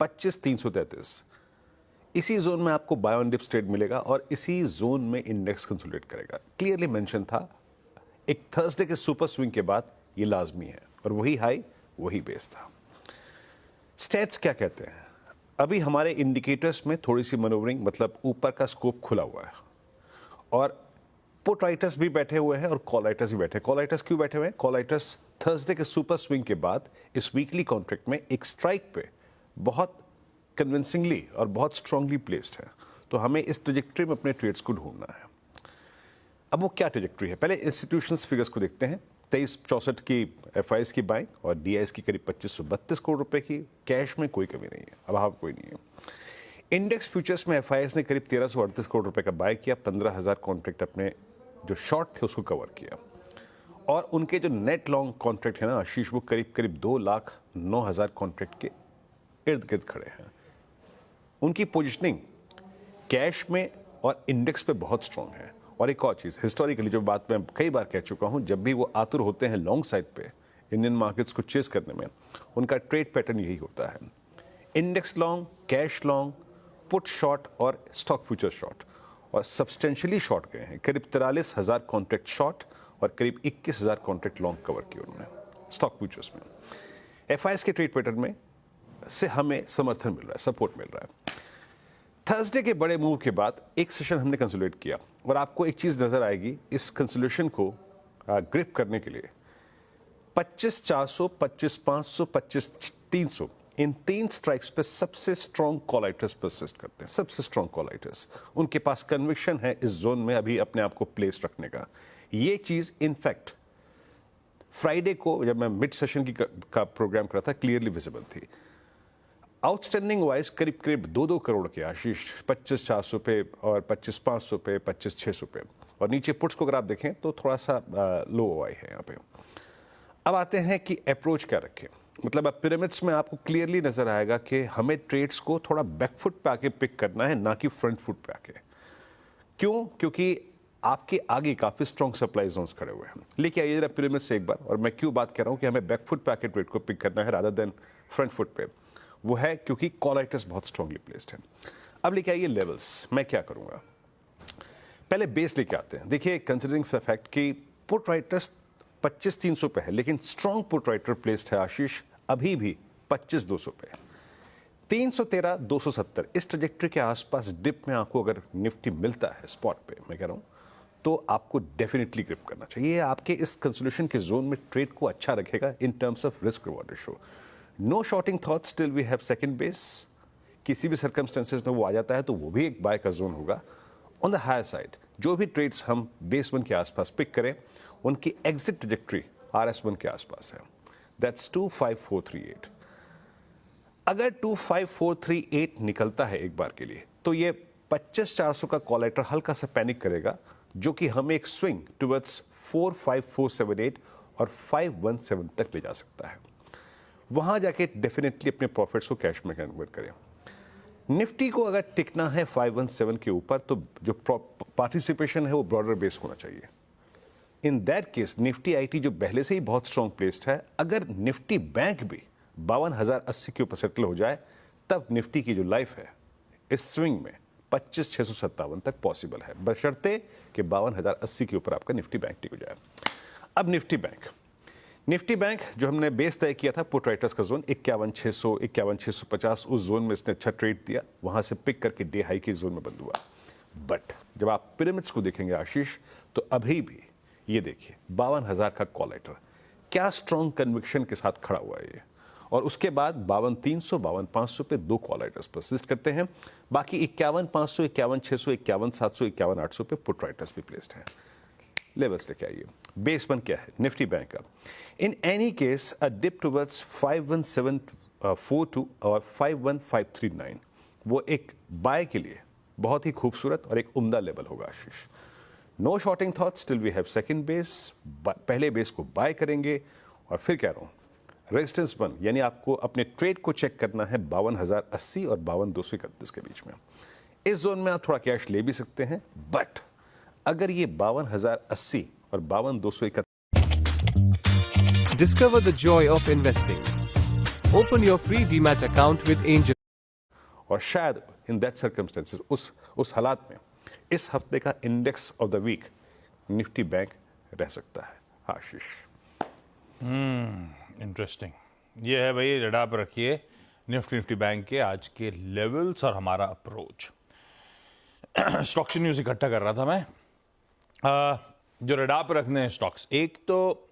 25,333। इसी जोन में आपको बाय ऑन डिप्स ट्रेड मिलेगा और इसी जोन में इंडेक्स कंसोलिडेट करेगा। क्लियरली मेंशन था, एक थर्सडे के सुपर स्विंग के बाद ये लाजमी है और वही हाई वही बेस था। स्टैट्स क्या कहते हैं? अभी हमारे इंडिकेटर्स में थोड़ी सी मनोवरिंग, मतलब ऊपर का स्कोप खुला हुआ है और पुट राइटर्स भी बैठे हुए हैं और कॉल राइटर्स भी बैठे हैं। कॉल राइटर्स क्यों बैठे हुए हैं? कॉल राइटर्स थर्सडे के सुपर स्विंग के बाद इस वीकली कॉन्ट्रैक्ट में एक स्ट्राइक पे बहुत कन्विंसिंगली और बहुत स्ट्रांगली प्लेस्ड है, तो हमें इस ट्रेजेक्ट्री में अपने ट्रेड्स को ढूंढना है। अब वो क्या ट्रेजेक्ट्री है? पहले इंस्टीट्यूशनल फिगर्स को देखते हैं। 2364 की एफआईएस की बाइंग और डीआईएस की करीब 2532 करोड़ रुपए की। कैश में कोई कमी नहीं है, अभाव कोई नहीं है। इंडेक्स फ्यूचर्स में एफआईएस ने करीब 1338 करोड़ रुपए का बाय किया, 15,000 कॉन्ट्रैक्ट अपने जो शॉर्ट थे उसको कवर किया और उनके जो नेट लॉन्ग कॉन्ट्रैक्ट है ना आशीष, वो करीब करीब 2,09,000 कॉन्ट्रैक्ट के इर्द गिर्द खड़े हैं। उनकी पोजिशनिंग कैश में और इंडेक्स पे बहुत स्ट्रांग है। और एक और चीज़, हिस्टोरिकली जो बात मैं कई बार कह चुका हूं, जब भी वो आतुर होते हैं लॉन्ग साइड पे इंडियन मार्केट्स को चेस करने में, उनका ट्रेड पैटर्न यही होता है, index long, cash long, put short और स्टॉक फ्यूचर शॉर्ट। और सब्सटेंशियली शॉर्ट गए हैं, करीब 43,000 कॉन्ट्रैक्ट शॉर्ट और करीब 21,000 कॉन्ट्रैक्ट लॉन्ग कवर किए उन्होंने स्टॉक फ्यूचर्स में। एफआईएस के ट्रेड पैटर्न में से हमें समर्थन मिल रहा है, सपोर्ट मिल रहा है। थर्सडे के बड़े मूव के बाद एक सेशन हमने कंसोलिडेट किया और आपको एक चीज नजर आएगी इस कंसोलिडेशन को ग्रिप करने के लिए 25,400, 25,500, 25,300 इन तीन स्ट्राइक्स पे सबसे स्ट्रॉन्ग कॉलाइटर्स परसिस्ट करते हैं, सबसे स्ट्रॉन्ग कॉलाइटर्स। उनके पास कन्विक्शन है इस जोन में अभी अपने आप को प्लेस रखने का। ये चीज इनफैक्ट फ्राइडे को जब मैं मिड सेशन का प्रोग्राम कर रहा था क्लियरली विजिबल थी। आउटस्टैंडिंग वाइज करीब करीब 2-2 करोड़ के आशीष 25,400 पे और 25,500 पे, 25,600 पे। और नीचे पुट्स को अगर आप देखें तो थोड़ा सा लो आई है यहाँ पे। अब आते हैं कि अप्रोच क्या रखें। मतलब अब पिरामिड्स में आपको क्लियरली नजर आएगा कि हमें ट्रेड्स को थोड़ा बैकफुट पे आके पिक करना है, ना कि फ्रंट फुट पे आके। क्यों? क्योंकि आपके आगे काफी स्ट्रॉन्ग सप्लाई जोन्स खड़े हुए हैं। लेके आइए जरा पिरामिड से एक बार। और मैं क्यों बात कर रहा हूं कि हमें बैकफुट पे आके ट्रेड को पिक करना है रादर देन फ्रंट फुट पे, वो है क्योंकि कॉलाइटर्स बहुत स्ट्रांगली प्लेस्ड है। अब लेके आइए लेवल्स। मैं क्या करूंगा, पहले बेस लेके आते हैं। देखिए, कंसिडरिंग द फैक्ट कि पुट राइटर्स 25,300 पे है, लेकिन स्ट्रांग पुट राइटर प्लेस्ड है आशीष अभी भी 25,200 पे। 313, 270 इस ट्रेजेक्टरी के आसपास डिप में आपको अगर निफ्टी मिलता है स्पॉट पे, मैं कह रहा हूं, तो आपको डेफिनेटली ग्रिप करना चाहिए। आपके इस कंसोलिडेशन के जोन में ट्रेड को अच्छा रखेगा in terms of risk reward ratio. No shorting thought, still we have second base. किसी भी सर्कमस्टेंसेस में वो आ जाता है तो वो भी एक बाय का जोन होगा। ऑन द हायर साइड जो भी ट्रेड्स हम बेस 1 के आसपास पिक करें, उनकी एग्जिट ट्रेजेक्टरी RS1 के आसपास है, दैट्स 25438। अगर 25438 निकलता है एक बार के लिए, तो ये 25,400 का कॉलेटर हल्का सा पैनिक करेगा, जो कि हमें एक स्विंग टुवर्ड्स 45478 और 517 तक ले जा सकता है। वहां जाके डेफिनेटली अपने प्रॉफिट्स को कैश में कन्वर्ट करें। निफ्टी को अगर टिकना है 517 के ऊपर, तो जो पार्टिसिपेशन है वो ब्रॉडर बेस होना चाहिए। In that case Nifty IT जो पहले से ही बहुत स्ट्रॉन्ग प्लेस्ड है, अगर निफ्टी बैंक भी 52,080 के ऊपर सेटल हो जाए, तब निफ्टी की जो लाइफ है इस स्विंग में 25,657 तक पॉसिबल है, बशर्ते कि 52,080 के ऊपर आपका निफ्टी बैंक टिक हो जाए। अब निफ्टी बैंक जो हमने बेस तय किया था पुट राइटर्स का जोन 51,600, 51,650, उस जोन में इसने अच्छा ट्रेड दिया, वहां से पिक करके डे हाई के जोन में बंद हुआ। बट जब आप पिरामिड्स को देखेंगे आशीष, तो अभी भी ये देखिए 52,000 का कॉलेटर क्या स्ट्रॉन्ग कन्विक्शन के साथ खड़ा हुआ है ये। और उसके बाद 52,300, 52,500 पे 2 कॉलाइटर्स परसिस्ट करते हैं। बाकी 51,500, 51,600, 51,700, 51,800 पे पुट राइटर्स भी प्लेस्ड हैं। लेवल्स लेके आइए। बेस 1 क्या है? निफ्टी बैंक का। In any case a dip towards 51742 और 51539 वो एक बाय के लिए बहुत ही खूबसूरत और एक उम्दा लेवल होगा Ashish. No shorting thought, still we have second base. पहले बेस को बाय करेंगे और फिर कह रहा हूं रेजिस्टेंस 1, यानी आपको अपने ट्रेड को चेक करना है 52,080 और 52,231 के बीच में। इस जोन में आप थोड़ा कैश ले भी सकते हैं, बट अगर ये 52,080 और 52,231 Discover the joy of investing. Open your free Demat account with Angel. और शायद इन दैट सर्कमस्टेंसेस उस हालात में इस हफ्ते का index of the week Nifty bank रह सकता है। आशीष, इंटरेस्टिंग। ये है भाई, रडार पर रखिए निफ्टी बैंक के आज के लेवल्स और हमारा अप्रोच। स्टॉक्स न्यूज इकट्ठा कर रहा था मैं। जो रडार पर रखने हैं स्टॉक्स, एक तो